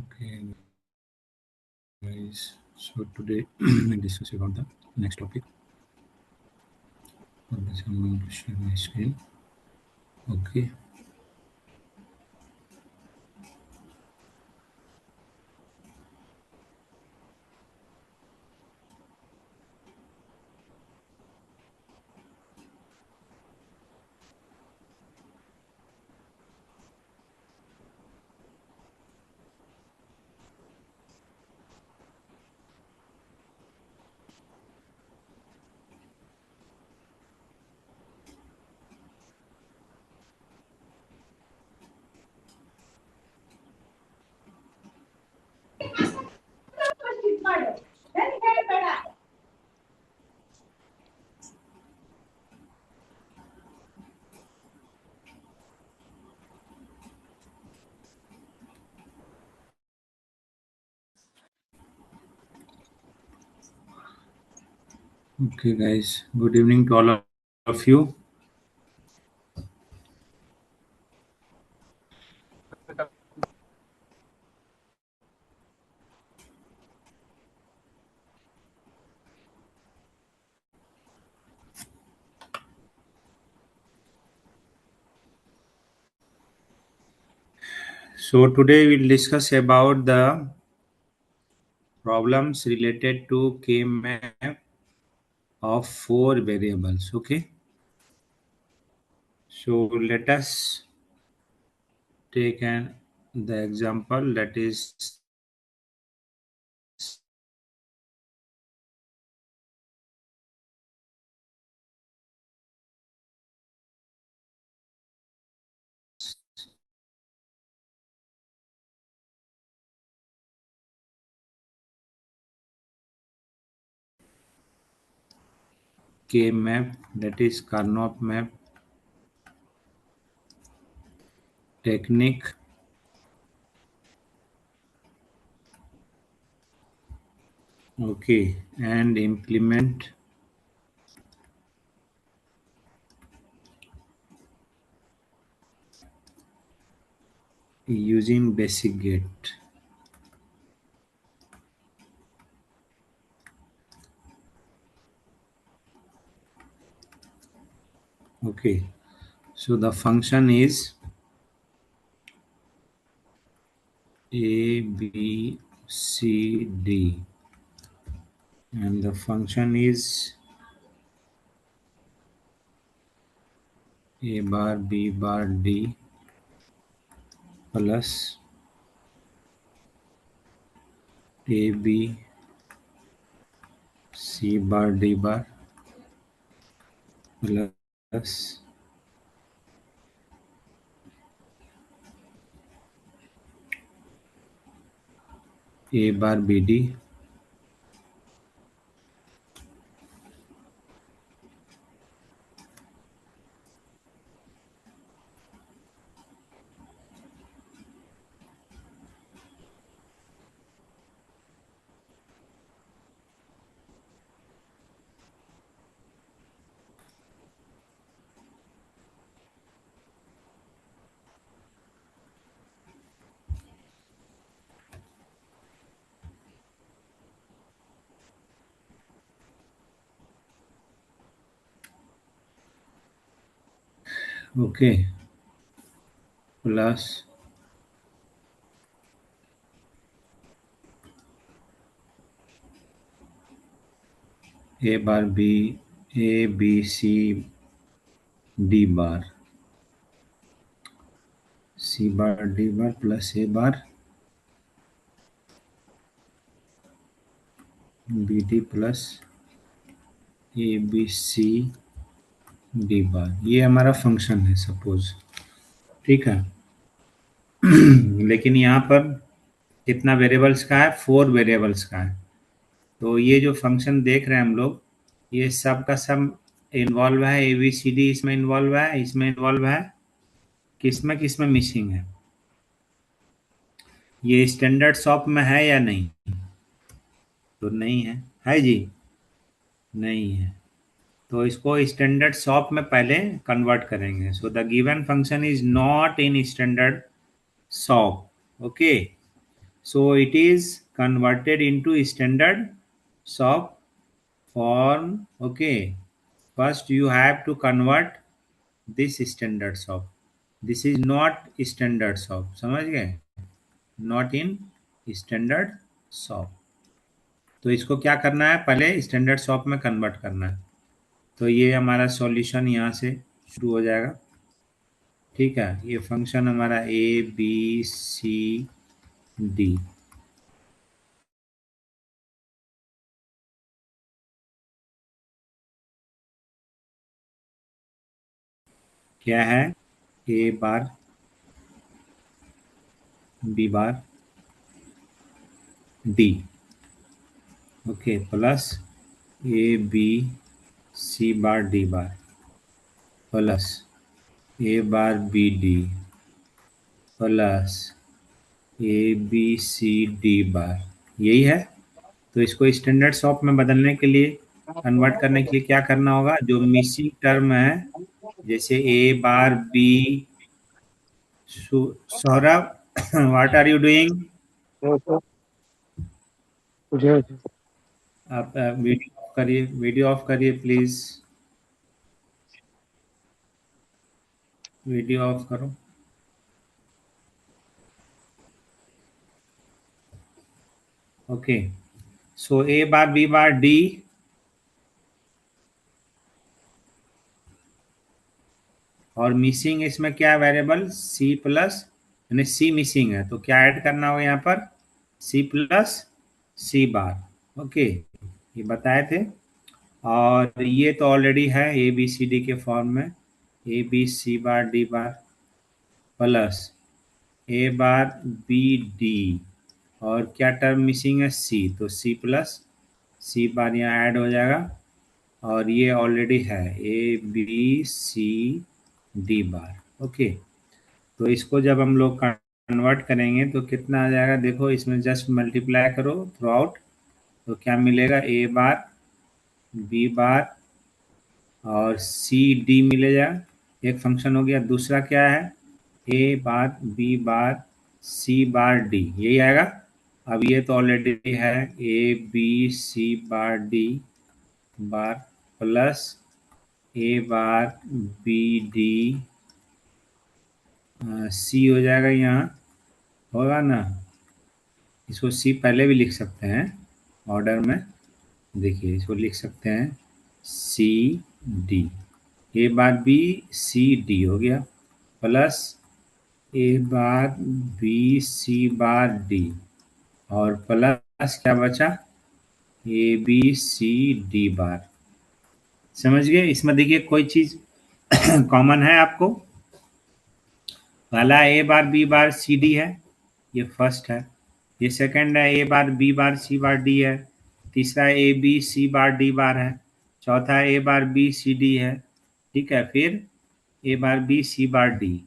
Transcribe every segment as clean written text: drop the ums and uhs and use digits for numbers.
Okay, guys. So today we'll discuss about the next topic. Okay, so I'm going to share my screen. Okay. Okay, guys. Good evening to all of you. So today we'll discuss about the problems related to K-map of four variables. Okay. So let us take the example that is K-map, that is Carnot map technique. Okay, and implement using basic gate. Okay, so the function is A, B, C, D, and the function is A bar, B bar, D plus A, B, C bar, D bar plus A bar, B, D. Okay, plus A bar, B, A, B, C, D bar, C bar, D bar plus A bar, B, D plus A, B, C, D बार, ये हमारा function है suppose, ठीक है। लेकिन यहाँ पर कितना variables का है, 4 वेरिएबल्स का है। तो ये जो फंक्शन देख रहे हैं हम लोग, ये सब का सब इन्वॉल्व है, ए बी सी डी इसमें इन्वॉल्व है, इसमें इन्वॉल्व है, किसमें किसमें मिसिंग है। ये स्टैंडर्ड शॉप में है या नहीं, तो नहीं है जी, नहीं है। तो इसको स्टैंडर्ड शॉप में पहले कन्वर्ट करेंगे। So the given function is not in standard shop. Okay, so it is converted into standard SOP form. Okay, first you have to convert this standard SOP. This is not standard SOP, समझ गए? Not in standard shop. तो इसको क्या करना है, पहले standard shop में convert करना है। तो ये हमारा सॉल्यूशन यहाँ से शुरू हो जाएगा। ठीक है, ये फंक्शन हमारा ABCD क्या है, A bar B bar D, okay, plus ABC bar D bar plus A bar BD plus ABCD बार, यही है। तो इसको स्टैंडर्ड शॉप में बदलने के लिए, कन्वर्ट करने के लिए क्या करना होगा, जो मिसिंग टर्म है, जैसे A bar B, Saurabh what are you doing? तो मुझे आप वीडियो ऑफ करिए, वीडियो ऑफ करिए प्लीज, वीडियो ऑफ करो। Okay, so A bar B bar D, और मिसिंग इसमें क्या वेरिएबल सी प्लस, यानी सी मिसिंग है, तो क्या ऐड करना होगा यहाँ पर, सी प्लस सी बार। ओके, ये बताए थे। और ये तो ऑलरेडी है ए बी सी डी के फॉर्म में, A B C bar D bar plus A bar B D, और क्या टर्म मिसिंग है सी, तो सी प्लस सी बार यहाँ ऐड हो जाएगा। और ये ऑलरेडी है A B C D bar. Okay, तो इसको जब हम लोग कन्वर्ट करेंगे तो कितना आ जाएगा, देखो इसमें जस्ट मल्टीप्लाई करो थ्रू आउट, तो क्या मिलेगा, ए बार बी बार और सी डी मिलेगा, एक फंक्शन हो गया। दूसरा क्या है, ए bar B bar C bar D, यही आएगा। अब ये तो ऑलरेडी है A B C bar D bar plus A bar B D C हो जाएगा, यहाँ होगा ना। इसको सी पहले भी लिख सकते हैं ऑर्डर में, देखिए इसको लिख सकते हैं सी डी, ए बार बी सी डी हो गया, plus A bar B C bar D, और प्लस क्या बचा, A B C D bar. समझ गए? इसमें देखिए कोई चीज कॉमन है आपको, पहला ए bar B bar C D है, ये फर्स्ट है। ये सेकंड है ए bar B bar C bar D है। तीसरा ए बी सी बार डी बार है। चौथा ए बार बी सी डी है। ठीक है, फिर ए bar B C bar D,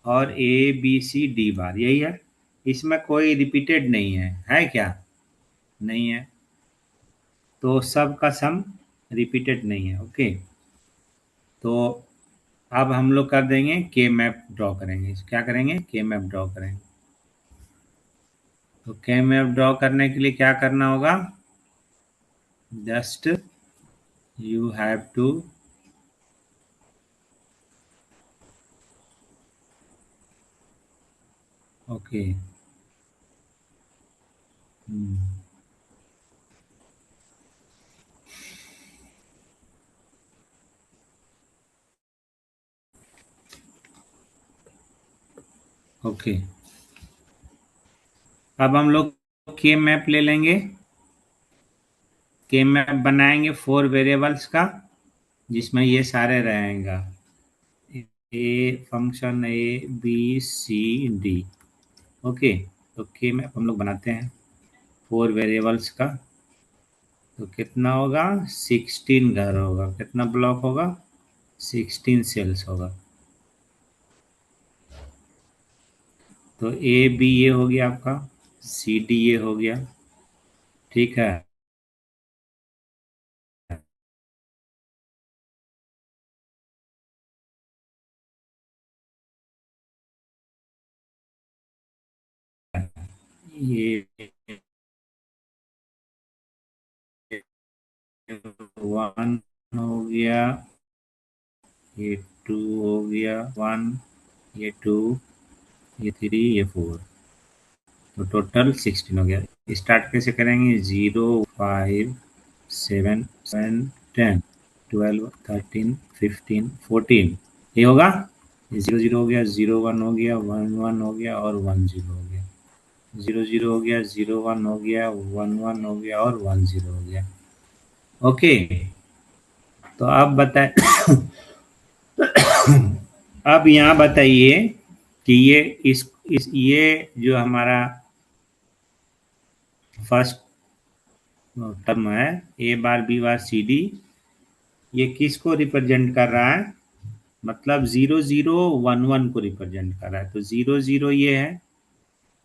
और ए बी सी डी बार, यही है। इसमें कोई रिपीटेड नहीं है क्या? नहीं है, तो सब का सम रिपीटेड नहीं है। ओके, तो अब हम लोग कर देंगे के मैप ड्रॉ करेंगे। क्या करेंगे, के मैप ड्रॉ करेंगे। तो के मैप ड्रॉ करने के लिए क्या करना होगा, just you have to okay, okay, अब हम लोग के मैप ले लेंगे। के मैप बनाएंगे 4 वेरिएबल्स का, जिसमें ये सारे रहेंगे, A function A B C D. Okay, तो के मैप हम लोग बनाते हैं 4 वेरिएबल्स का। तो कितना होगा, 16 घर होगा, कितना ब्लॉक होगा, 16 सेल्स होगा। तो ए बी ये हो गया आपका, सी डी ये हो गया। ठीक है, ये 1 हो गया, ये 2 हो गया 1, ये 2, ये 3, ये 4, तो टोटल 16 हो गया। स्टार्ट कैसे करेंगे? 0 5 7 7 10 12 13 15 14, ये होगा। 0 0 हो गया, 0 1 हो गया, 1 1 हो गया और 1 0 हो गया। 0 0 हो गया, 0 1 हो गया, 1 1 हो गया और 1 0 हो गया। ओके, तो अब बताए अब यहाँ बताइए कि ये ये जो हमारा फर्स्ट टर्म है, ए bar B bar C D, ये किसको रिप्रेजेंट कर रहा है? मतलब 0 0 1 1 को रिप्रेजेंट कर रहा है। तो 0 0 ये है,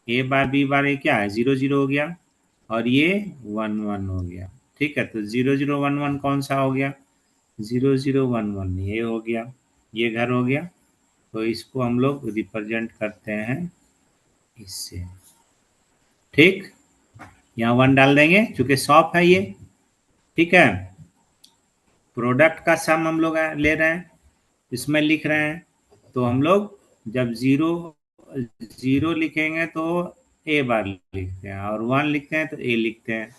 ए बार बी बार ये क्या है? 0 0 हो गया और ये 1 1 हो गया। ठीक है, तो 0 0 1 1 कौन सा हो गया? 0 0 1 1 ये हो गया, ये घर हो गया। तो इसको हम लोग रिप्रेजेंट करते हैं इससे। ठीक, यहाँ 1 डाल देंगे क्योंकि शॉप है ये। ठीक है, प्रोडक्ट का सम हम लोग ले रहे हैं, इसमें लिख रहे हैं। तो हम लोग जब जीरो जीरो लिखेंगे तो ए बार लिखते हैं, और 1 लिखते हैं तो ए लिखते हैं।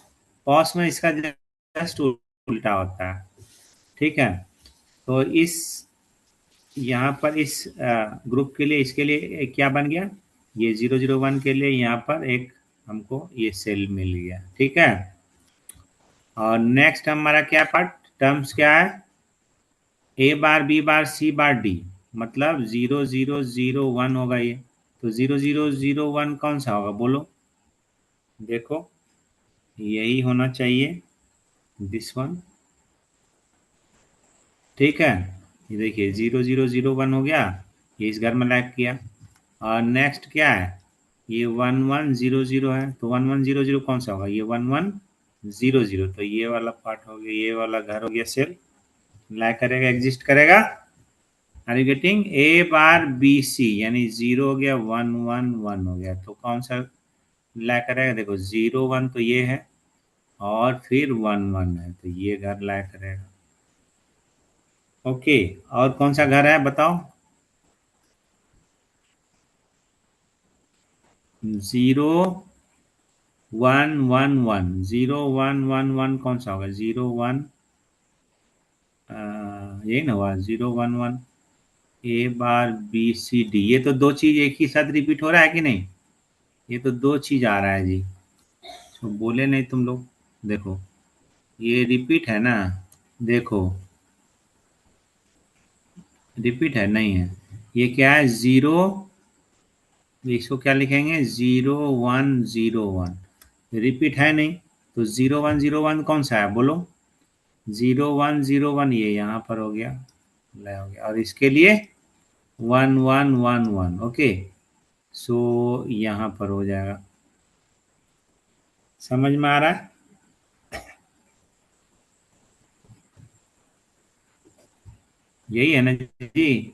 पॉस में इसका जस्ट उल्टा होता है। ठीक है, तो इस यहाँ पर इस ग्रुप के लिए, इसके लिए क्या बन गया? ये 0 0 1 के लिए यहाँ पर एक हमको ये सेल मिल गया। ठीक है, और नेक्स्ट हमारा क्या पार्ट टर्म्स क्या है? ए bar B bar C bar D, मतलब 0 0 0 1 होगा ये। तो 0 0 0 1 कौन सा होगा बोलो? देखो, यही होना चाहिए, दिस वन। ठीक है, ये देखिए 0 0 0 1 हो गया, ये इस घर में लैग किया। और नेक्स्ट क्या है? ये 1 1 0 0 है, तो 1 1 0 0 कौन सा होगा? ये 1 1 0 0, तो ये वाला पार्ट हो गया, ये वाला घर हो गया सेल, लैग करेगा, एग्जिस्ट करेगा। Are you getting? A bar B C यानी 0 हो गया, 1 1 1 हो गया, तो कौन सा ला करेगा? देखो 0 1 तो ये है, और फिर 1 1 है, तो ये घर ला करेगा। ओके, और कौन सा घर है बताओ? 0 1 1 1, 0 1 1 1 कौन सा होगा? 0 1, यही ना हुआ 0 1 1। ए बार बी सी डी, ये तो दो चीज एक ही साथ रिपीट हो रहा है कि नहीं? ये तो दो चीज आ रहा है जी, तो बोले नहीं तुम लोग। देखो, ये रिपीट है ना, देखो रिपीट है नहीं है, ये क्या है? 0, इसको क्या लिखेंगे? 0 1 0 1, रिपीट है नहीं, तो 0 1 0 1 कौन सा है बोलो? 0 1 0 1 ये यहाँ पर हो गया, ले हो गया, और इसके लिए 1 1 1 1। ओके, सो यहाँ पर हो जाएगा। समझ में आ रहा है? यही है ना जी?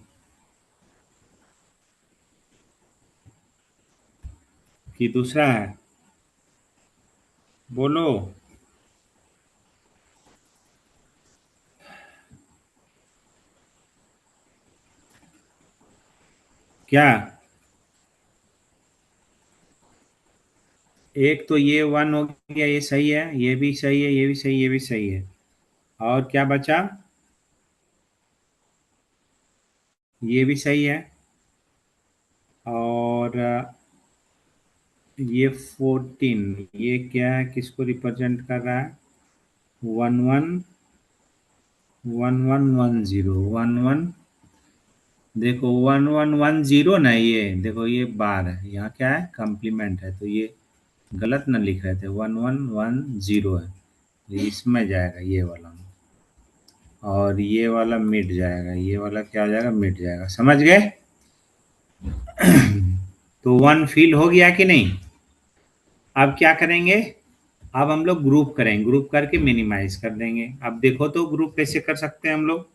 कि दूसरा है? बोलो। क्या? एक तो ये 1 हो गया, ये सही है, ये भी सही है, ये भी सही, ये भी सही है। और क्या बचा? ये भी सही है। और ये 14, ये क्या है, किसको रिप्रेजेंट कर रहा है? 1 1 1 1 1 0 1 1, देखो 1 1 1 0 ना, ये देखो ये बार है, यहाँ क्या है? कम्प्लीमेंट है, तो ये गलत ना लिख रहे थे, 1 1 1 0 है, तो इसमें जाएगा ये वाला, और ये वाला मिट जाएगा, ये वाला क्या हो जाएगा? मिट जाएगा। समझ गए? तो 1 फिल हो गया कि नहीं? अब क्या करेंगे? अब हम लोग ग्रुप करेंगे, ग्रुप करके मिनिमाइज कर देंगे। अब देखो तो ग्रुप कैसे कर सकते हैं हम लोग,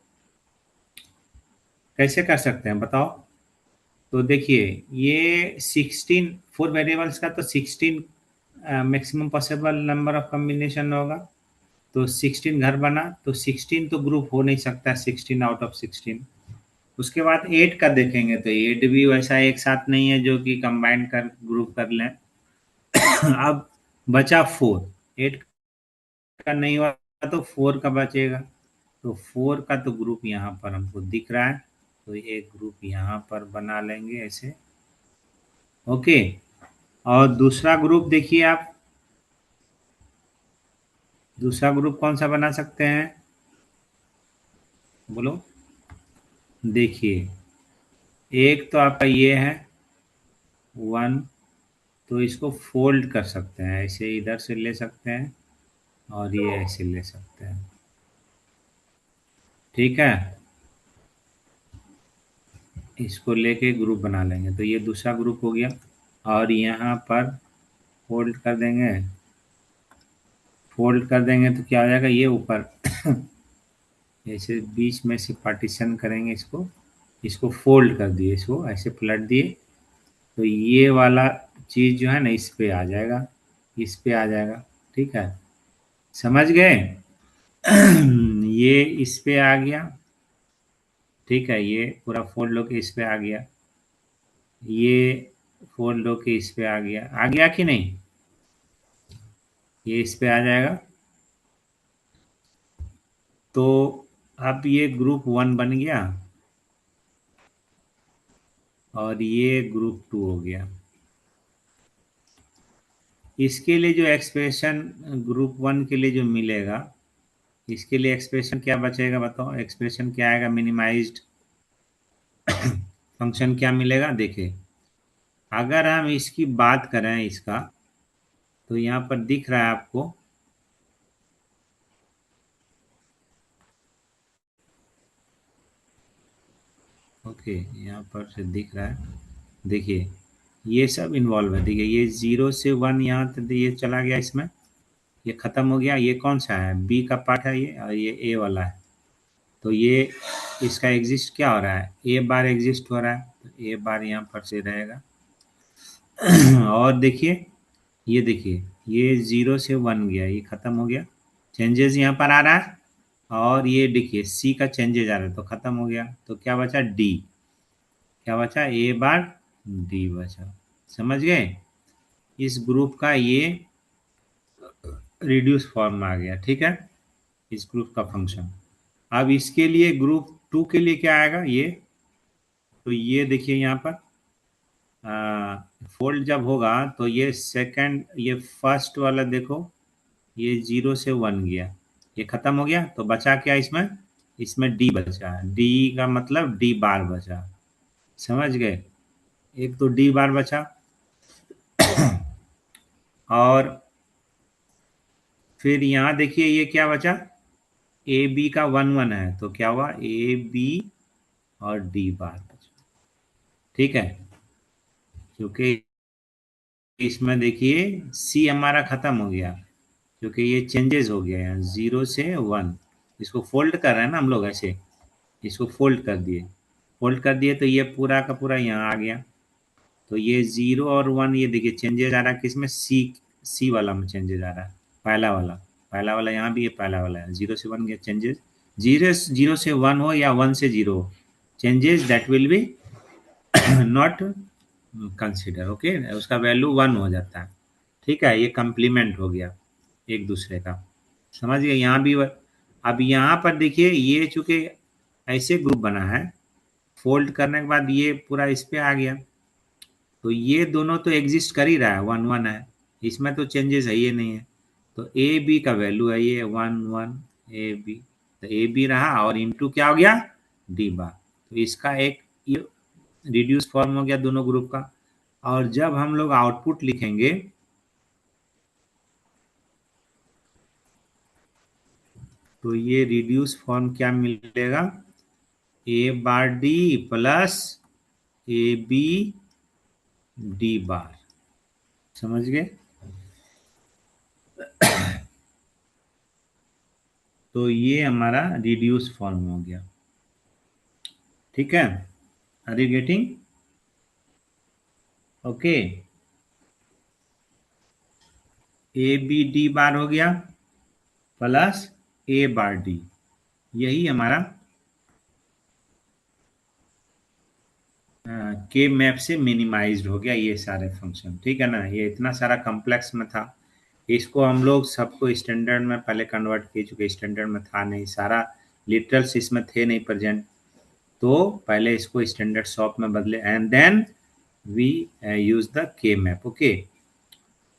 कैसे कर सकते हैं बताओ? तो देखिए, ये 16 4 वेरिएबल्स का तो 16 maximum possible number of combination होगा। तो 16 घर बना, तो 16 तो ग्रुप हो नहीं सकता, 16 आउट ऑफ 16। उसके बाद 8 का देखेंगे, तो 8 भी वैसा एक साथ नहीं है जो कि कंबाइन कर ग्रुप कर लें। अब बचा 4, 8 का नहीं हुआ तो 4 का बचेगा। तो 4 का तो ग्रुप यहाँ पर हमको दिख रहा है, तो एक ग्रुप यहाँ पर बना लेंगे ऐसे। ओके, और दूसरा ग्रुप देखिए आप, दूसरा ग्रुप कौन सा बना सकते हैं, बोलो। देखिए, एक तो आपका ये है 1, तो इसको फोल्ड कर सकते हैं, ऐसे इधर से ले सकते हैं और ये ऐसे ले सकते हैं। ठीक है, इसको लेके ग्रुप बना लेंगे, तो ये दूसरा ग्रुप हो गया। और यहाँ पर फोल्ड कर देंगे, फोल्ड कर देंगे तो क्या हो जाएगा, ये ऊपर ऐसे बीच में से पार्टीशन करेंगे इसको, इसको फोल्ड कर दिए, इसको ऐसे पलट दिए, तो ये वाला चीज़ जो है ना इस पे आ जाएगा, इस पे आ जाएगा। ठीक है, समझ गए। ये इस पे आ गया। ठीक है, ये पूरा फोल्ड होके इस पे आ गया, ये फोल्ड होके इस पे आ गया कि नहीं, ये इस पे आ जाएगा। तो अब ये ग्रुप 1 बन गया और ये ग्रुप 2 हो गया। इसके लिए जो एक्सप्रेशन ग्रुप 1 के लिए जो मिलेगा, इसके लिए एक्सप्रेशन क्या बचेगा बताओ, एक्सप्रेशन क्या आएगा, मिनिमाइज्ड फंक्शन क्या मिलेगा, देखिए। अगर हम इसकी बात करें इसका, तो यहाँ पर दिख रहा है आपको, ओके, यहाँ पर से दिख रहा है, देखिए ये सब इन्वॉल्व है। देखिए ये 0 से 1 यहाँ तक ये चला गया, इसमें ये खत्म हो गया। ये कौन सा है, बी का पार्ट है ये, और ये ए वाला है। तो ये इसका एग्जिस्ट क्या हो रहा है, ए बार एग्जिस्ट हो रहा है, तो ए बार यहाँ पर से रहेगा। और देखिए, ये देखिए, ये 0 से 1 गया, ये खत्म हो गया, चेंजेस यहाँ पर आ रहा है। और ये देखिए सी का चेंजेस आ रहा है, तो खत्म हो गया। तो क्या बचा, डी, क्या बचा, ए बार डी बचा। समझ गए, इस ग्रुप का ये रिड्यूस फॉर्म आ गया। ठीक है, इस ग्रुप का फंक्शन। अब इसके लिए ग्रुप 2 के लिए क्या आएगा, ये तो ये देखिए यहाँ पर फोल्ड जब होगा, तो ये सेकंड, ये फर्स्ट वाला देखो, ये 0 से 1 गया, ये खत्म हो गया, तो बचा क्या इसमें, इसमें डी बचा, डी का मतलब डी बार बचा। समझ गए, एक तो डी बार बचा। और फिर यहाँ देखिए ये क्या बचा, ए बी का 1 1 है, तो क्या हुआ, ए बी और डी बार बचा। ठीक है, क्योंकि इसमें देखिए सी हमारा खत्म हो गया, क्योंकि ये चेंजेस हो गया है 0 से 1। इसको फोल्ड कर रहे हैं ना हम लोग ऐसे, इसको फोल्ड कर दिए, फोल्ड कर दिए, तो ये पूरा का पूरा यहाँ आ गया। तो ये 0 और 1, ये देखिए चेंजेस आ रहा है किसमें, सी, सी वाला में चेंजेस आ रहा है, पहला वाला, पहला वाला यहाँ भी, ये पहला वाला है, 0 से 1 के चेंजेस। 0 से 1 हो या 1 से 0 हो, changes that will be not consider, okay, उसका वैल्यू 1 हो जाता है। ठीक है, ये कंप्लीमेंट हो गया एक दूसरे का। समझ गए, यहाँ भी अब यहाँ पर देखिए, ये चूंकि ऐसे ग्रुप बना है, फोल्ड करने के बाद ये पूरा इस पे आ गया, तो ये दोनों तो एग्जिस्ट कर ही रहा है, 1 1 है, इसमें तो चेंजेस है ये नहीं है। तो ए बी का वैल्यू है ये 1 1, ए बी, तो ए बी रहा और इंटू क्या हो गया, डी बार। तो इसका एक ये रिड्यूस फॉर्म हो गया दोनों ग्रुप का। और जब हम लोग आउटपुट लिखेंगे, तो ये रिड्यूस फॉर्म क्या मिलेगा, A bar D plus A B D bar. समझ गए, तो ये हमारा रिड्यूस फॉर्म हो गया। ठीक है, are you getting, okay. A B D bar हो गया प्लस ए बार डी, यही हमारा के मैप से मिनिमाइज्ड हो गया ये सारे फंक्शन। ठीक है ना, ये इतना सारा कॉम्प्लेक्स में था, इसको हम लोग सबको स्टैंडर्ड में पहले कन्वर्ट किए, चुके स्टैंडर्ड में था नहीं, सारा लिटरल्स इसमें थे नहीं प्रेजेंट, तो पहले इसको स्टैंडर्ड शॉप में बदले and then we use the K map. Okay,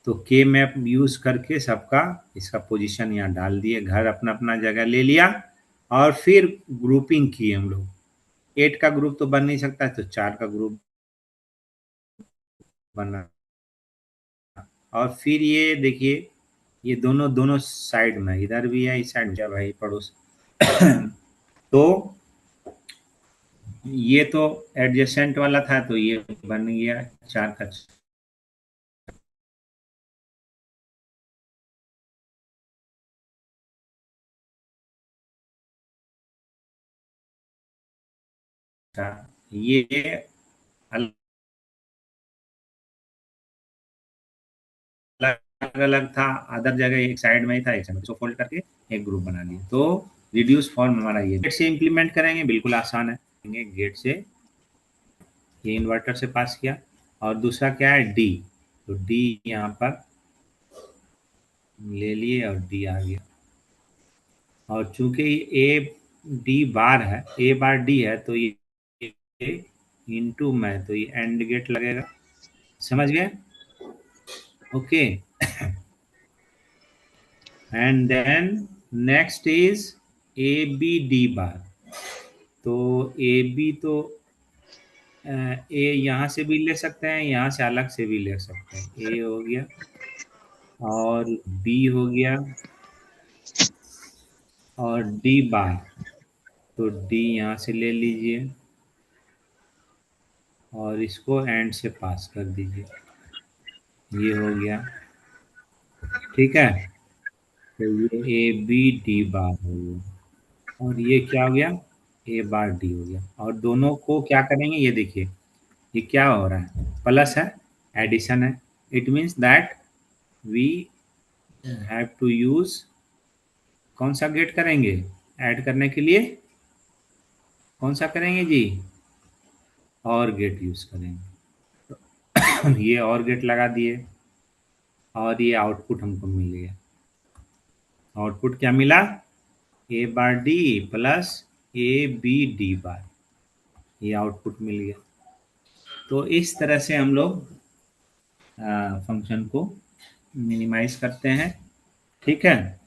तो के मैप यूज करके सबका इसका पोजीशन यहाँ डाल दिए, घर अपना अपना जगह ले लिया, और फिर ग्रुपिंग की हम लोग। 8 का ग्रुप तो बन नहीं सकता, तो 4 का ग्रुप बना, और फिर ये देखिए, ये दोनों दोनों साइड में, इधर भी है इस साइड में भाई पड़ोस तो ये तो एडजेसेंट वाला था, तो ये बन गया 4 का 4, ये अलग अलग था, अदर जगह एक साइड में ही था, एक साइड में, इसको फोल्ड करके एक ग्रुप बना लिया। तो रिड्यूस फॉर्म हमारा ये गेट से इंप्लीमेंट करेंगे, बिल्कुल आसान है, गेट से ये इन्वर्टर से पास किया, और दूसरा क्या है डी, तो डी यहाँ पर ले लिए और डी आ गया, और चूंकि ए डी बार है, ए बार डी है, तो ये इनटू में, तो ये एंड गेट लगेगा, समझ गए? Okay, and then next is A B D bar, तो ए बी तो ए यहाँ से भी ले सकते हैं, यहाँ से अलग से भी ले सकते हैं, ए हो गया और बी हो गया और डी बार, तो डी यहाँ से ले लीजिए और इसको एंड से पास कर दीजिए, ये हो गया। ठीक है, तो ये ए बी डी बार हो गया, और ये क्या हो गया, ए बार डी हो गया, और दोनों को क्या करेंगे, ये देखिए ये क्या हो रहा है, प्लस है, एडिशन है, it means that we have to use, कौन सा गेट करेंगे ऐड करने के लिए, कौन सा करेंगे जी, और गेट यूज करेंगे ये और गेट लगा दिए, और ये आउटपुट हमको मिल गया, आउटपुट क्या मिला, A bar D plus A B D bar, ये आउटपुट मिल गया। तो इस तरह से हम लोग फंक्शन को मिनिमाइज करते हैं। ठीक है,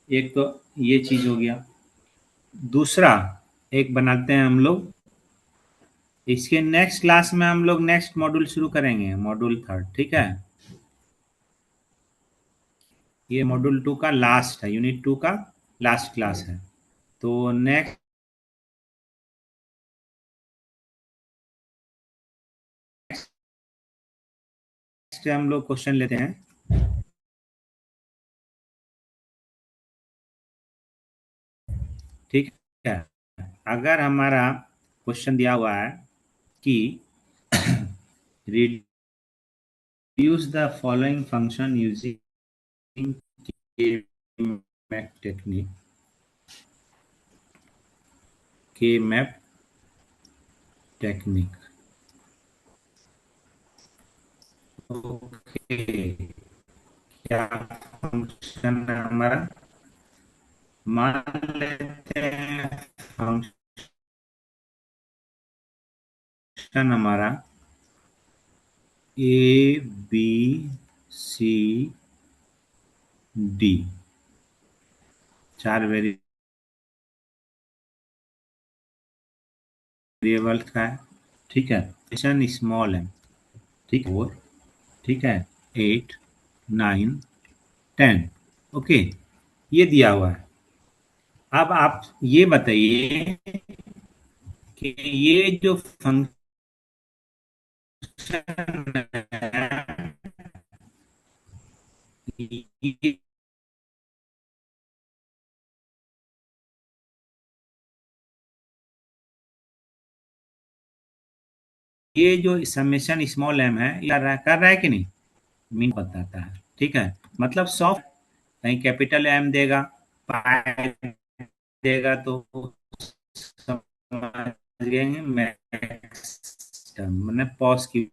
एक तो ये चीज हो गया, दूसरा एक बनाते हैं हम लोग, इसके नेक्स्ट क्लास में हम लोग नेक्स्ट मॉड्यूल शुरू करेंगे, मॉड्यूल 3, ठीक है, ये मॉड्यूल 2 का लास्ट है, यूनिट 2 का लास्ट क्लास है। तो नेक्स्ट हम लोग क्वेश्चन लेते हैं, ठीक है, अगर हमारा क्वेश्चन दिया हुआ है कि reduce the following function using K-map technique, K-map technique। Okay, क्या फंक्शन है हमारा, मान लेते हैं फंक्शन हमारा A B C D, 4 variable का है, ठीक है, फंक्शन स्मॉल है, ठीक है, 4, ठीक है, 8 9 10, ओके, ये दिया हुआ है। अब आप ये बताइए कि ये जो फंक्शन है, ये जो समेशन स्मॉल एम है, ये कर रहा है कि नहीं, मीन बताता है, ठीक है, मतलब सॉफ्ट, कहीं कैपिटल एम देगा, पाई देगा तो समझ गए मैक्स टर्म, मतलब पॉज की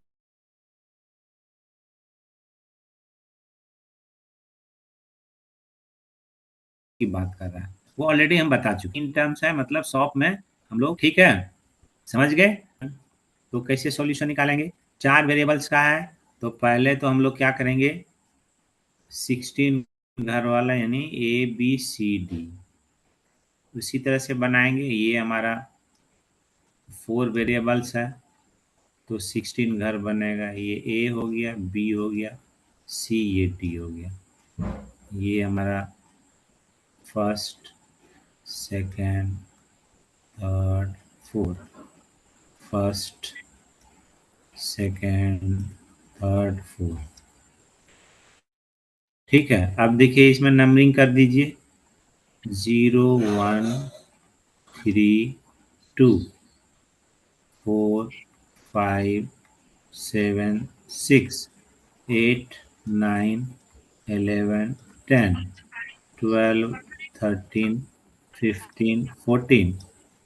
बात कर रहा है, वो ऑलरेडी हम बता चुके इन टर्म्स है, मतलब सॉफ्ट में हम लोग, ठीक है, समझ गए। तो कैसे सॉल्यूशन निकालेंगे, चार वेरिएबल्स का है, तो पहले तो हम लोग क्या करेंगे, 16 घर वाला यानी ए बी सी डी उसी तरह से बनाएंगे। ये हमारा 4 वेरिएबल्स है, तो 16 घर बनेगा, ये ए हो गया, बी हो गया, सी, ये डी हो गया। ये हमारा first, second, third, fourth, first, second, third, fourth, ठीक है। अब देखिए इसमें नंबरिंग कर दीजिए, 0 1 3 2 4 5 7 6 8 9 11 10 12 13 15 14,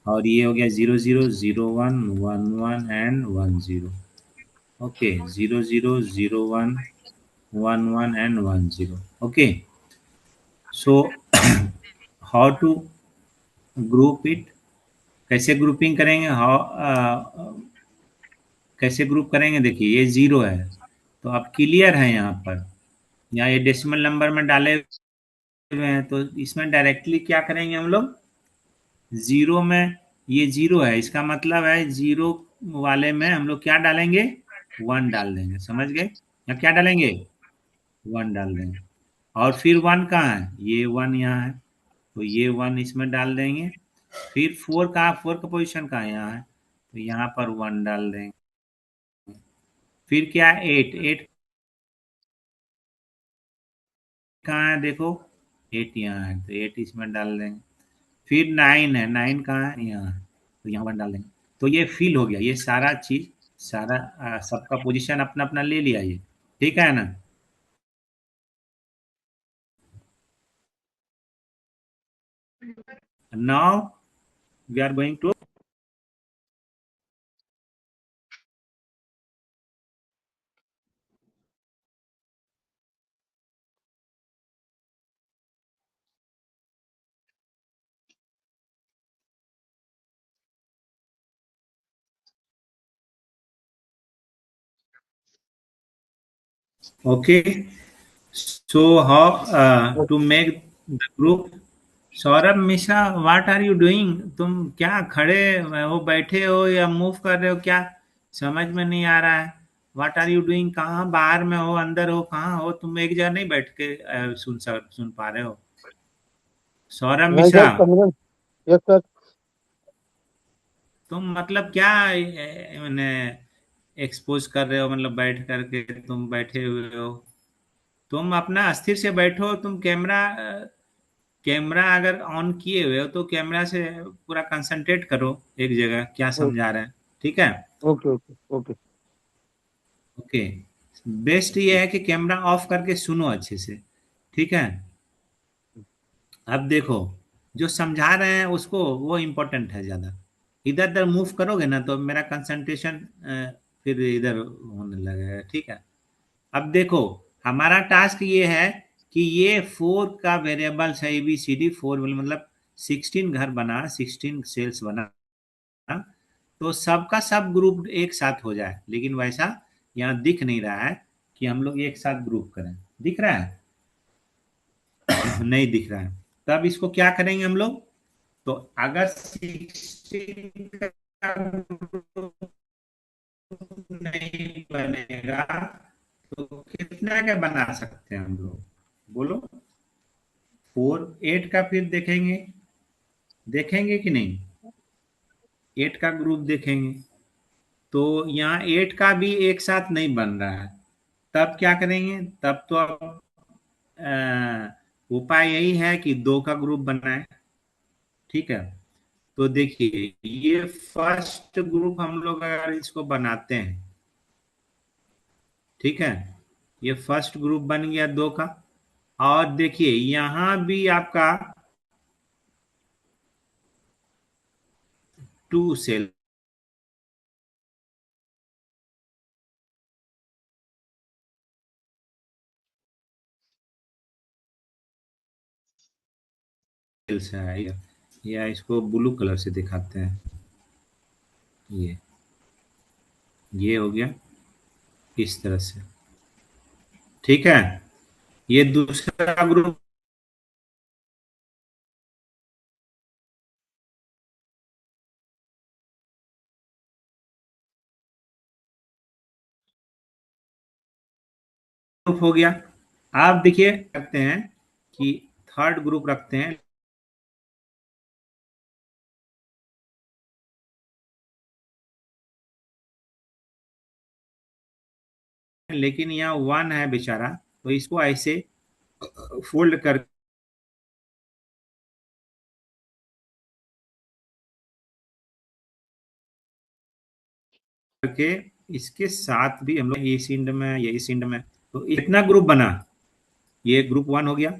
और ये हो गया 0 0 0 1 1 1 and 1 0। Okay, 0 0 0 1 1 1 and 1 0। Okay, so how to group it, कैसे ग्रुपिंग करेंगे, हाउ कैसे ग्रुप करेंगे, देखिए ये 0 है, तो अब क्लियर है यहाँ पर, यहाँ ये डेसिमल नंबर में डाले हुए हैं, तो इसमें डायरेक्टली क्या करेंगे हम लोग, 0 में, ये 0 है, इसका मतलब है 0 वाले में हम लोग क्या डालेंगे, 1 डाल देंगे, समझ गए, या क्या डालेंगे, 1 डाल देंगे। और फिर 1 कहाँ है, ये 1 यहाँ है, तो ये 1 इसमें डाल देंगे। फिर 4 कहाँ, 4 का पोजीशन कहाँ है, यहाँ है, तो यहाँ पर 1 डाल देंगे। फिर क्या, 8, 8 कहाँ है, देखो 8 यहाँ है, तो 8 इसमें डाल देंगे। फिर 9 है, 9 कहाँ है, यहाँ है, तो यहाँ 1 डाल देंगे। तो ये फिल हो गया, ये सारा चीज, सारा सबका पोजीशन अपना अपना ले लिया ये, ठीक है ना। Now we are going to, okay, so how to make the group. Saurabh Mishra, what are you doing, तुम क्या खड़े हो, बैठे हो, या मूव कर रहे हो, क्या समझ में नहीं आ रहा है। व्हाट आर यू डूइंग, कहाँ बाहर में हो, अंदर हो, कहाँ हो तुम, एक जगह नहीं बैठ के सुन पा रहे हो। सौरभ नहीं मिश्रा, सर, समझे। Yes sir. तुम मतलब क्या मैंने एक्सपोज कर रहे हो, मतलब बैठ करके तुम बैठे हुए हो, तुम अपना अस्थिर से बैठो, तुम कैमरा अगर ऑन किए हुए हो तो कैमरा से पूरा कंसंट्रेट करो एक जगह, क्या समझा रहे हैं, ठीक है। Okay okay okay. Okay, best ये है कि कैमरा ऑफ करके सुनो अच्छे से, ठीक है। अब देखो, जो समझा रहे हैं उसको, वो इम्पोर्टेंट है ज़्यादा, इधर उधर मूव करोगे ना तो मेरा कंसंट्रेशन फिर इधर होने लगेगा, ठीक है। अब देखो, हमारा टास्क ये है कि ये 4 का वेरिएबल्स है, ए बी सी डी, 4 मतलब 16 घर बना, 16 सेल्स बना, तो सबका सब ग्रुप एक साथ हो जाए, लेकिन वैसा यहाँ दिख नहीं रहा है कि हम लोग एक साथ ग्रुप करें, दिख रहा है नहीं दिख रहा है। तब इसको क्या करेंगे हम लोग, तो अगर 16 का group नहीं बनेगा तो कितना का बना सकते हैं हम लोग, बोलो, 4 8 का फिर देखेंगे, देखेंगे कि नहीं, 8 का ग्रुप देखेंगे, तो यहाँ 8 का भी एक साथ नहीं बन रहा है, तब क्या करेंगे, तब तो अब उपाय यही है कि 2 का ग्रुप बनाए, ठीक है। तो देखिए ये फर्स्ट ग्रुप हम लोग अगर इसको बनाते हैं, ठीक है, ये फर्स्ट ग्रुप बन गया 2 का। और देखिए यहां भी आपका 2 सेल से है, या इसको ब्लू कलर से दिखाते हैं। ये हो गया इस तरह से। ठीक है, ये दूसरा ग्रुप हो गया। आप देखिए करते हैं कि थर्ड ग्रुप रखते हैं, लेकिन यहाँ 1 है बेचारा, तो इसको ऐसे फोल्ड करके इसके साथ भी हम लोग इस इंड में या इस इंड में, तो इतना ग्रुप बना, ये ग्रुप 1 हो गया।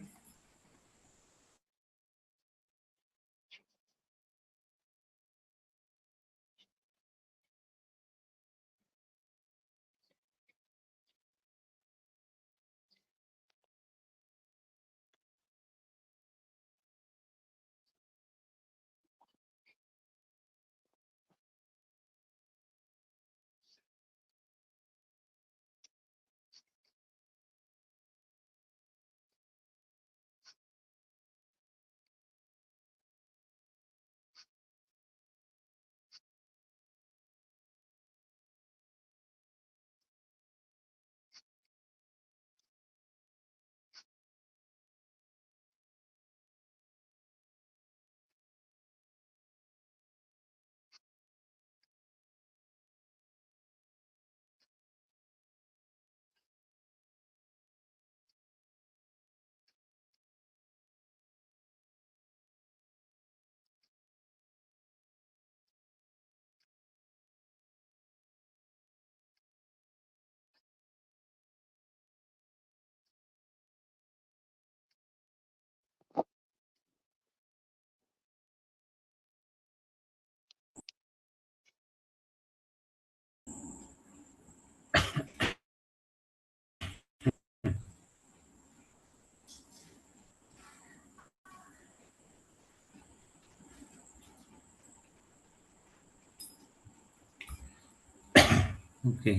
ओके।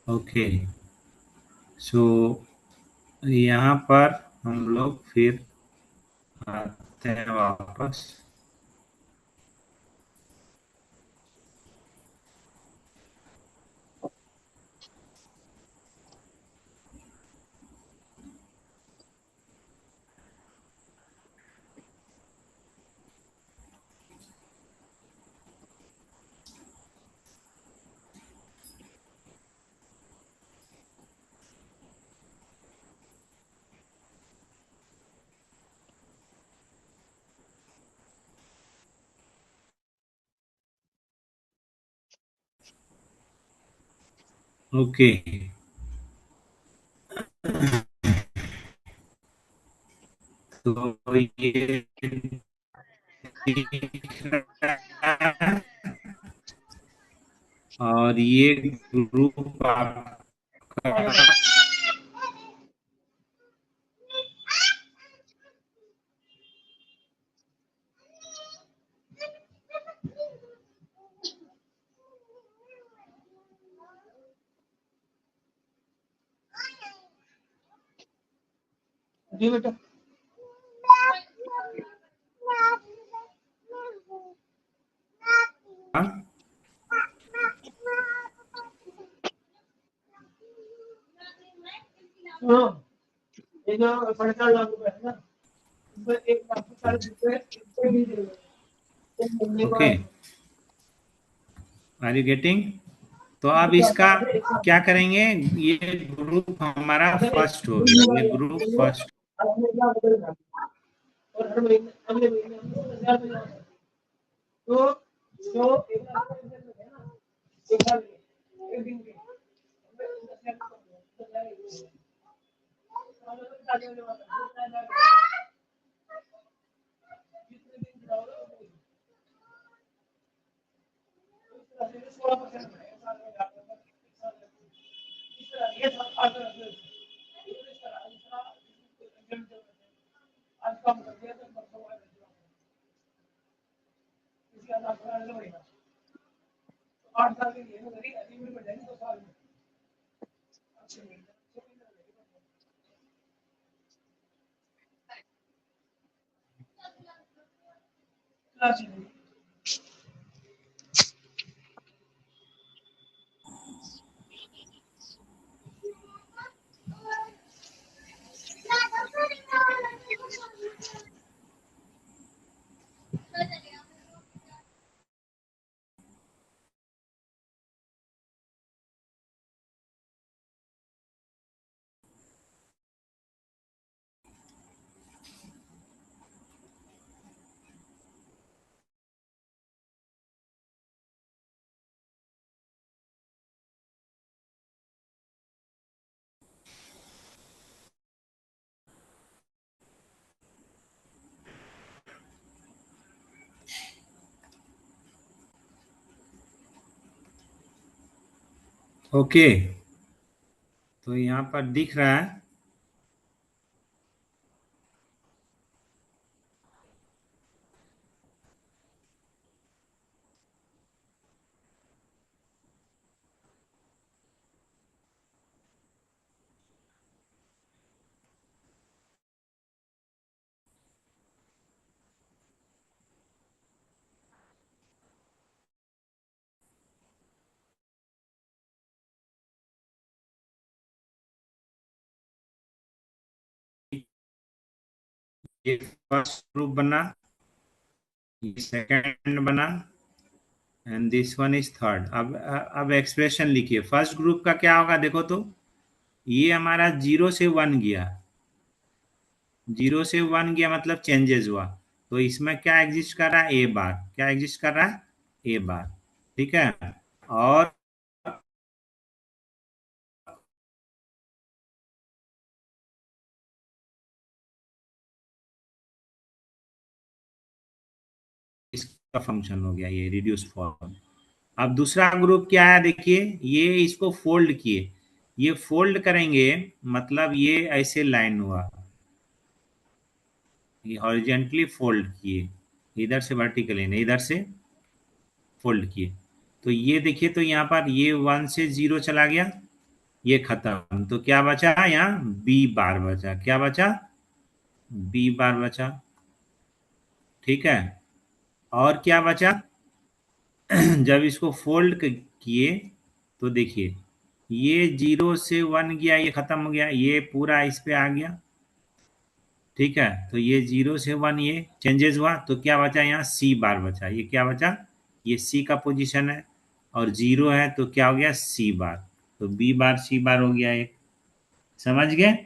ओके, सो यहाँ पर हम लोग फिर आते हैं वापस। ओके, तो ये दिख रहा है, और ये ग्रुप आपका जी बेटा। सुनो, ये जो 4.5 लाख रुपए है ना, उसमें 1 लाख 40 रुपए इससे भी दे दो, एक महीने ओके, बाद। Are you getting? तो अब इसका क्या करेंगे, ये ग्रुप हमारा फर्स्ट हो गया, ये ग्रुप फर्स्ट। और हर महीने अगले महीने हमको 1000 मिल जाता है। तो जो एक लाख का रिजल्ट है ना, एक साल के, एक दिन के, हमें 10,000 जितने दिन चलाओगे उतने दिन। तो इस तरह से 16% बढ़ेगा साल में आपका एक साल में। इस तरह ये सब आगे रखने से इस तरह रिजल्ट जो है आज काम कर दिया तो परसों आएगा इसी आधार पर आगे बढ़ेगा। तो 8 साल के लिए मेरी अचीवमेंट बढ़ जाएगी 2 साल में। अच्छे मिल क्लास में ओके, तो यहाँ पर दिख रहा है। ये फर्स्ट ग्रुप बना, ये सेकंड बना, and this one is third. अब एक्सप्रेशन लिखिए। फर्स्ट ग्रुप का क्या होगा देखो तो, ये हमारा 0 से 1 गया, 0 से 1 गया मतलब चेंजेस हुआ। तो इसमें क्या एग्जिस्ट कर रहा है, ए बार। क्या एग्जिस्ट कर रहा है, ए बार। ठीक है। और इसका फंक्शन हो गया ये रिड्यूस फॉर्म। अब दूसरा ग्रुप क्या है देखिए, ये इसको फोल्ड किए, ये फोल्ड करेंगे मतलब ये ऐसे लाइन हुआ, ये हॉरिजेंटली फोल्ड किए, इधर से वर्टिकली नहीं, इधर से फोल्ड किए। तो ये देखिए, तो यहाँ पर ये 1 से 0 चला गया, ये खत्म। तो क्या बचा यहाँ, बी बार बचा। क्या बचा, बी बार बचा। ठीक है। और क्या बचा, जब इसको फोल्ड किए तो देखिए, ये 0 से 1 गया, ये खत्म हो गया, ये पूरा इस पे आ गया। ठीक है। तो ये 0 से 1 ये चेंजेस हुआ, तो क्या बचा यहाँ, सी बार बचा। ये क्या बचा, ये सी का पोजीशन है, और 0 है तो क्या हो गया, सी बार। तो बी बार सी बार हो गया एक। समझ गए।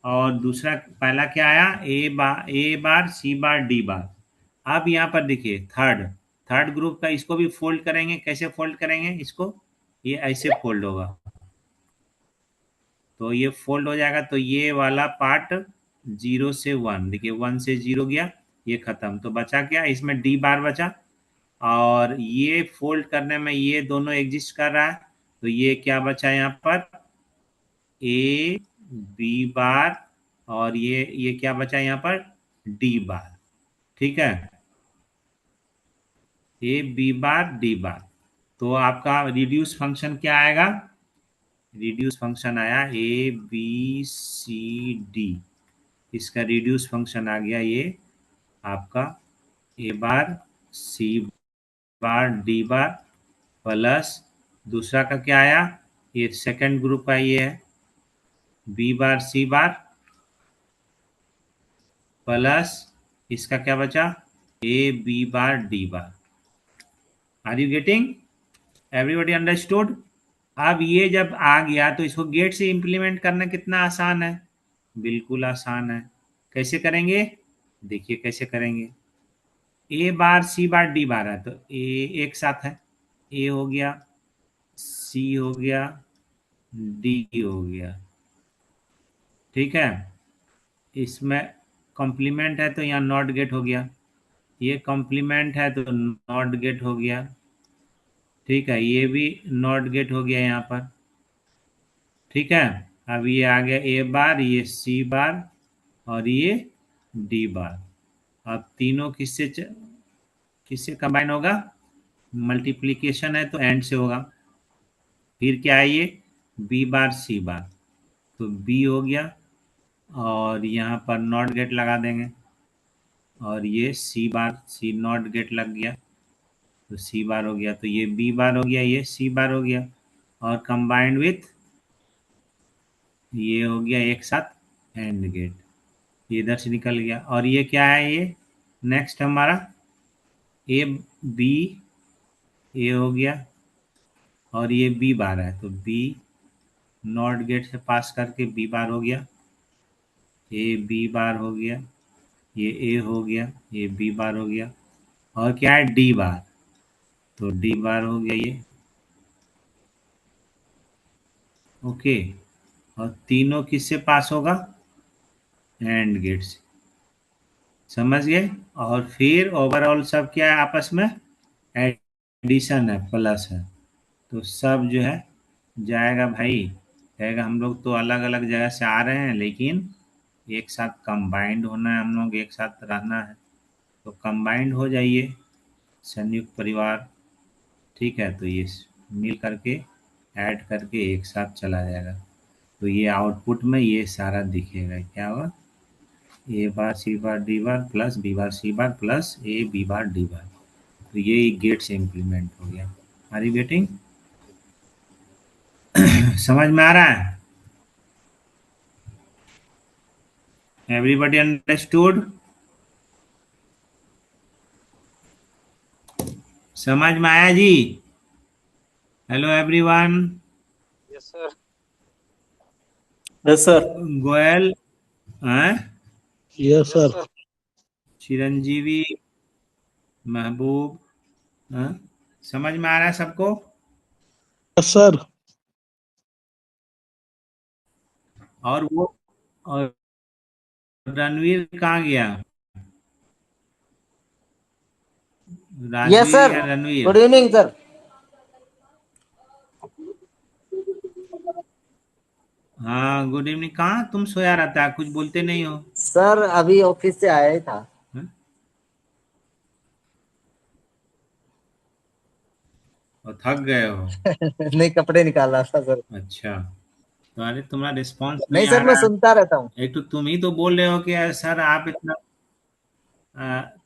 और दूसरा पहला क्या आया, ए बार सी बार डी बार। अब यहाँ पर देखिए थर्ड, थर्ड ग्रुप का इसको भी फोल्ड करेंगे। कैसे फोल्ड करेंगे इसको, ये ऐसे फोल्ड होगा, तो ये फोल्ड हो जाएगा। तो ये वाला पार्ट 0 से 1, देखिए 1 से 0 गया, ये खत्म। तो बचा क्या, इसमें डी बार बचा। और ये फोल्ड करने में ये दोनों एग्जिस्ट कर रहा है, तो ये क्या बचा यहाँ पर, ए बी बार, और ये क्या बचा यहाँ पर, डी बार। ठीक है, A B bar D bar. तो आपका रिड्यूस फंक्शन क्या आएगा, रिड्यूस फंक्शन आया ए बी सी डी। इसका रिड्यूस फंक्शन आ गया ये आपका ए bar C bar D bar plus, दूसरा का क्या आया, ये सेकंड ग्रुप का ये है B bar C bar plus, इसका क्या बचा, A B bar D bar. Are you getting, everybody understood. अब ये जब आ गया तो इसको गेट से इंप्लीमेंट करना कितना आसान है, बिल्कुल आसान है। कैसे करेंगे, देखिए कैसे करेंगे। ए बार सी बार डी बार है तो ए एक साथ है, ए हो गया, सी हो गया, डी हो गया, ठीक है। इसमें कॉम्प्लीमेंट है तो यहाँ नॉट गेट हो गया, ये कॉम्प्लीमेंट है तो नॉट गेट हो गया, ठीक है, ये भी नॉट गेट हो गया यहाँ पर, ठीक है। अब ये आ गया ए बार, ये सी बार और ये डी बार। अब तीनों किससे कंबाइन होगा, मल्टीप्लिकेशन है तो एंड से होगा। फिर क्या है ये, बी बार सी बार, तो बी हो गया और यहाँ पर नॉट गेट लगा देंगे, और ये सी बार, सी नॉट गेट लग गया तो सी बार हो गया, तो ये बी बार हो गया, ये सी बार हो गया, और कंबाइंड विथ ये हो गया एक साथ एंड गेट, ये इधर से निकल गया। और ये क्या है, ये नेक्स्ट हमारा ए बी, ए हो गया और ये बी बार है तो बी नॉट गेट से पास करके बी बार हो गया, ए बी बार हो गया, ये ए हो गया, ये बी बार हो गया, और क्या है डी बार, तो डी बार हो गया ये, ओके। और तीनों किससे पास होगा, एंड गेट से, समझ गए। और फिर ओवरऑल सब क्या है आपस में, एडिशन है, प्लस है, तो सब जो है जाएगा भाई, कहेगा हम लोग तो अलग अलग जगह से आ रहे हैं लेकिन एक साथ कंबाइंड होना है, हम लोग एक साथ रहना है, तो कंबाइंड हो जाइए, संयुक्त परिवार, ठीक है। तो ये मिल करके ऐड करके एक साथ चला जाएगा, तो ये आउटपुट में ये सारा दिखेगा, क्या होगा, A bar C bar D bar plus B bar C bar plus A B bar D bar, तो ये गेट से इम्प्लीमेंट हो गया। आर यू गेटिंग, समझ में आ रहा है, एवरीबॉडी अंडरस्टूड, समझ में आया जी, hello everyone. Yes sir. Yes sir. Goyal, हैं, यस सर। चिरंजीवी, महबूब, हैं? समझ में आ रहा है सबको, यस सर। और वो, और रणवीर कहाँ गया, यस राजवीर सर, या रणवीर, गुड इवनिंग सर। हाँ गुड इवनिंग, कहाँ तुम सोया रहता है, कुछ बोलते नहीं हो, सर अभी ऑफिस से आया ही था। हैं? और थक गए हो, नहीं, कपड़े निकाल रहा था सर। अच्छा, तो अरे तुम्हारा रिस्पॉन्स नहीं नहीं आ सर, मैं रहा सुनता रहता हूँ। है। एक तो तुम ही तो बोल रहे हो कि सर आप इतना,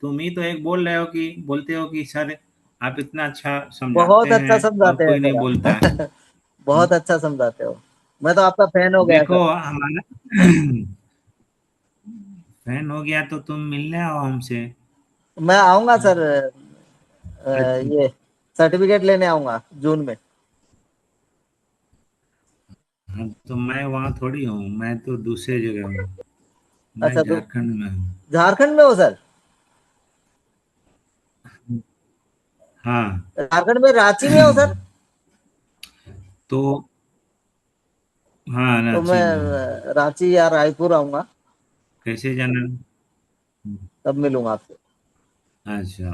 तुम ही तो एक बोल रहे हो कि बोलते हो कि सर आप इतना अच्छा समझाते बहुत अच्छा हैं और समझाते हैं कोई नहीं सर बोलता है। आप। बहुत अच्छा समझाते हो। मैं तो आपका फैन हो गया देखो सर। हमारा फैन हो गया तो तुम मिलने आओ हमसे, मैं आऊंगा हाँ, सर। ये सर्टिफिकेट लेने आऊंगा जून में। हाँ, तो मैं वहाँ थोड़ी हूँ, मैं तो दूसरे जगह हूँ, मैं अच्छा, तो झारखंड में हूँ। झारखंड में हो सर? हाँ झारखंड में रांची में हो सर? तो हाँ तो रांची मैं में हूँ। रांची या रायपुर आऊंगा, कैसे जाना, तब मिलूंगा आपसे। अच्छा,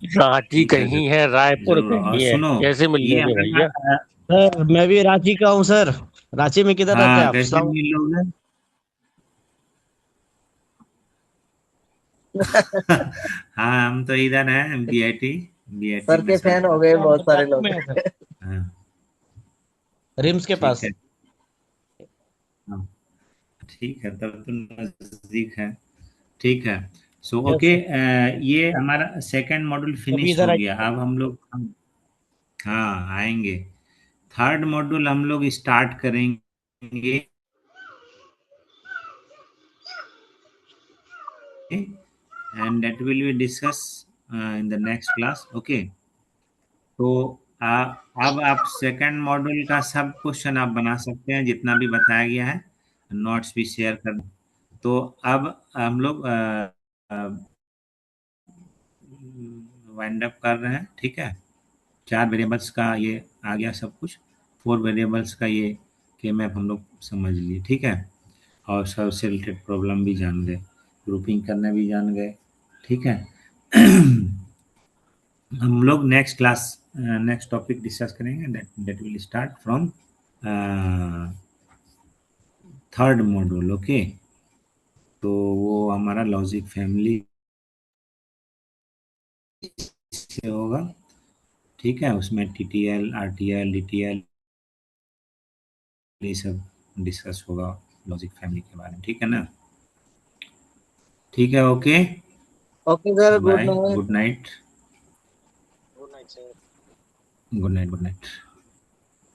रांची ठीक है कहीं है, रायपुर जरूर। और कहीं है, सुनो, कैसे मिल ये लोगे भैया? हमारा सर मैं भी रांची का हूँ सर। रांची में किधर रहते हैं हाँ आप? कैसे साउथ। मिल लोगे हाँ हम तो इधर हैं, बीआईटी, बीआईटी सर में के फैन साथ हो में। गए अच्छा, बहुत मतलब सारे रांची लोग। में है सर, हाँ रिम्स के ठीक पास। है, हाँ ठीक है, तब तो नजदीक है, ठीक है। So yes okay, sir. ये हमारा सेकंड मॉड्यूल कभी फिनिश इधर हो आइए गया, सर। अब हम लोग हाँ आएंगे, थर्ड मॉड्यूल हम लोग स्टार्ट करेंगे, and that will be discussed in the next class, okay। तो अब आप सेकंड मॉड्यूल का सब क्वेश्चन आप बना सकते हैं, जितना भी बताया गया है, नोट्स भी शेयर कर। तो अब हम लोग वाइंड अप कर रहे हैं, ठीक है। 4 वेरिएबल्स का ये आ गया सब कुछ, 4 वेरिएबल्स का ये के मैप हम लोग समझ लिए, ठीक है। और सबसे रिलेटेड प्रॉब्लम भी जान गए, ग्रुपिंग करना भी जान गए, ठीक है। हम लोग next class next topic discuss करेंगे, that will start from third module, okay. तो वो हमारा लॉजिक फैमिली से होगा, ठीक है। उसमें टीटीएल, आरटीएल, डीटीएल ये सब डिस्कस होगा लॉजिक फैमिली के बारे में, ठीक है ना। ठीक है, okay, okay sir, good bye, night. Good night, good night sir. Good night, good night.